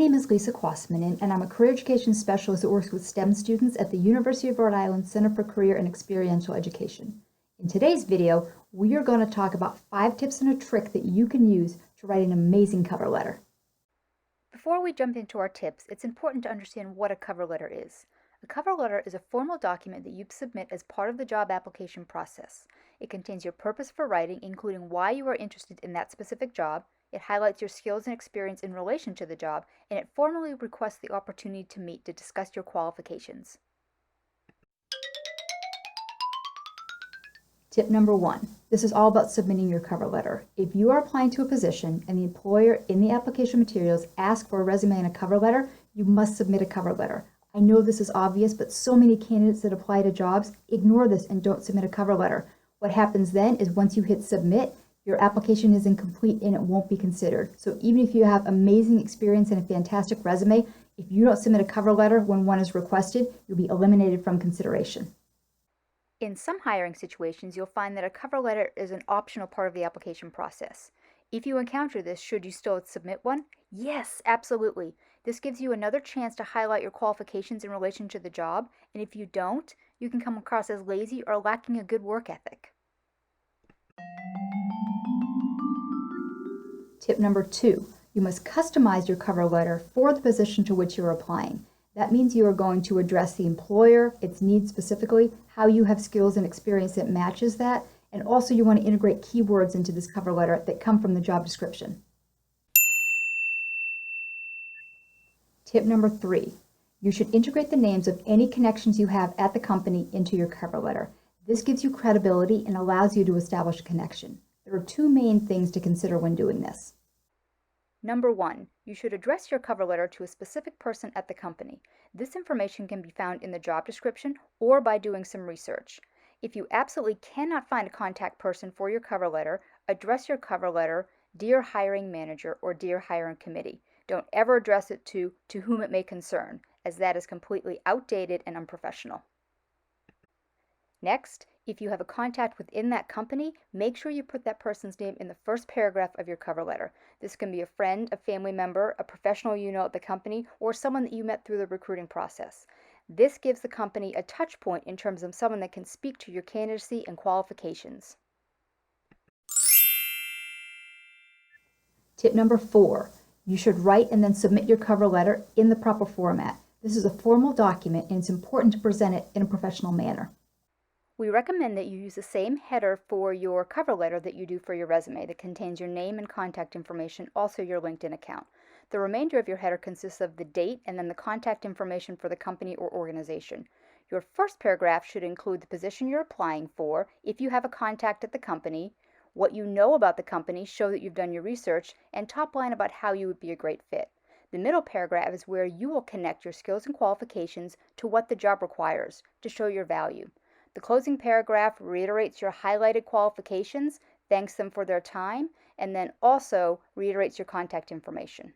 name is Lisa Kwassman, and I'm a career education specialist that works with STEM students at the University of Rhode Island Center for Career and Experiential Education. In today's video, we are going to talk about 5 tips and a trick that you can use to write an amazing cover letter. Before we jump into our tips, it's important to understand what a cover letter is. A cover letter is a formal document that you submit as part of the job application process. It contains your purpose for writing, including why you are interested in that specific job. It highlights your skills and experience in relation to the job, and it formally requests the opportunity to meet to discuss your qualifications. Tip number 1. This is all about submitting your cover letter. If you are applying to a position and the employer in the application materials asks for a resume and a cover letter, you must submit a cover letter. I know this is obvious, but so many candidates that apply to jobs ignore this and don't submit a cover letter. What happens then is once you hit submit, your application is incomplete and it won't be considered. So even if you have amazing experience and a fantastic resume, if you don't submit a cover letter when one is requested, you'll be eliminated from consideration. In some hiring situations, you'll find that a cover letter is an optional part of the application process. If you encounter this, should you still submit one? Yes, absolutely. This gives you another chance to highlight your qualifications in relation to the job, and if you don't, you can come across as lazy or lacking a good work ethic. Tip number 2, you must customize your cover letter for the position to which you're applying. That means you are going to address the employer, its needs specifically, how you have skills and experience that matches that, and also you want to integrate keywords into this cover letter that come from the job description. Tip number 3, you should integrate the names of any connections you have at the company into your cover letter. This gives you credibility and allows you to establish a connection. There are 2 main things to consider when doing this. Number 1, you should address your cover letter to a specific person at the company. This information can be found in the job description or by doing some research. If you absolutely cannot find a contact person for your cover letter, address your cover letter, Dear Hiring Manager or Dear Hiring Committee. Don't ever address it to whom it may concern, as that is completely outdated and unprofessional. Next, if you have a contact within that company, make sure you put that person's name in the first paragraph of your cover letter. This can be a friend, a family member, a professional you know at the company, or someone that you met through the recruiting process. This gives the company a touch point in terms of someone that can speak to your candidacy and qualifications. Tip number 4, you should write and then submit your cover letter in the proper format. This is a formal document and it's important to present it in a professional manner. We recommend that you use the same header for your cover letter that you do for your resume that contains your name and contact information, also your LinkedIn account. The remainder of your header consists of the date and then the contact information for the company or organization. Your first paragraph should include the position you're applying for, if you have a contact at the company, what you know about the company, show that you've done your research, and top line about how you would be a great fit. The middle paragraph is where you will connect your skills and qualifications to what the job requires to show your value. The closing paragraph reiterates your highlighted qualifications, thanks them for their time, and then also reiterates your contact information.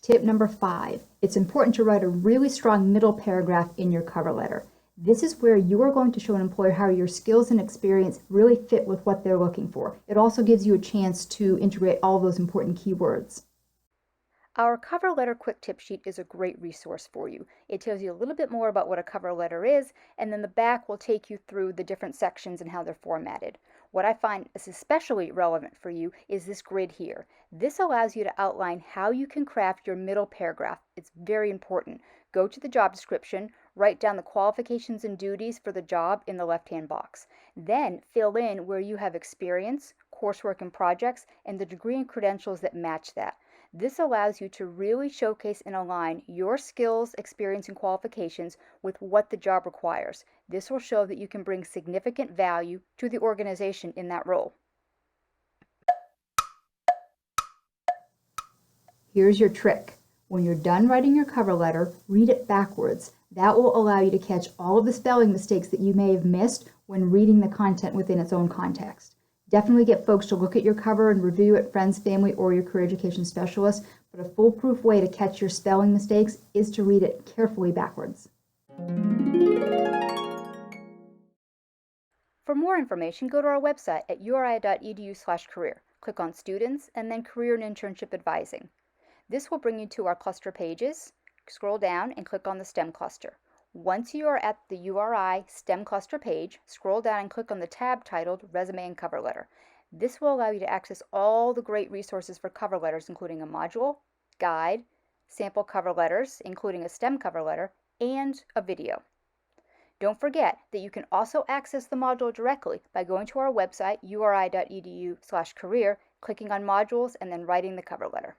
Tip number 5, it's important to write a really strong middle paragraph in your cover letter. This is where you are going to show an employer how your skills and experience really fit with what they're looking for. It also gives you a chance to integrate all those important keywords. Our cover letter quick tip sheet is a great resource for you. It tells you a little bit more about what a cover letter is, and then the back will take you through the different sections and how they're formatted. What I find is especially relevant for you is this grid here. This allows you to outline how you can craft your middle paragraph. It's very important. Go to the job description, write down the qualifications and duties for the job in the left-hand box. Then fill in where you have experience, coursework and projects, and the degree and credentials that match that. This allows you to really showcase and align your skills, experience, and qualifications with what the job requires. This will show that you can bring significant value to the organization in that role. Here's your trick. When you're done writing your cover letter, read it backwards. That will allow you to catch all of the spelling mistakes that you may have missed when reading the content within its own context. Definitely get folks to look at your cover and review it, friends, family, or your career education specialist, but a foolproof way to catch your spelling mistakes is to read it carefully backwards. For more information, go to our website at uri.edu/career. click on Students, and then Career and Internship Advising. This will bring you to our cluster pages. Scroll down and click on the STEM cluster. Once you are at the URI STEM cluster page, scroll down and click on the tab titled Resume and Cover Letter. This will allow you to access all the great resources for cover letters, including a module, guide, sample cover letters, including a STEM cover letter, and a video. Don't forget that you can also access the module directly by going to our website, uri.edu/career, clicking on modules, and then writing the cover letter.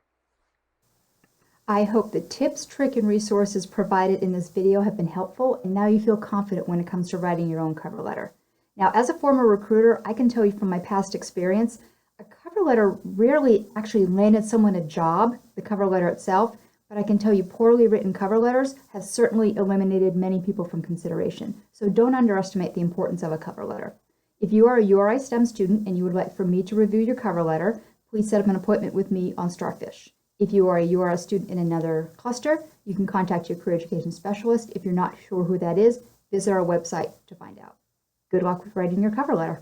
I hope the tips, tricks, and resources provided in this video have been helpful, and now you feel confident when it comes to writing your own cover letter. Now, as a former recruiter, I can tell you from my past experience, a cover letter rarely actually landed someone a job, the cover letter itself, but I can tell you poorly written cover letters have certainly eliminated many people from consideration. So don't underestimate the importance of a cover letter. If you are a URI STEM student and you would like for me to review your cover letter, please set up an appointment with me on Starfish. If you are a URI student in another cluster, you can contact your career education specialist. If you're not sure who that is, visit our website to find out. Good luck with writing your cover letter.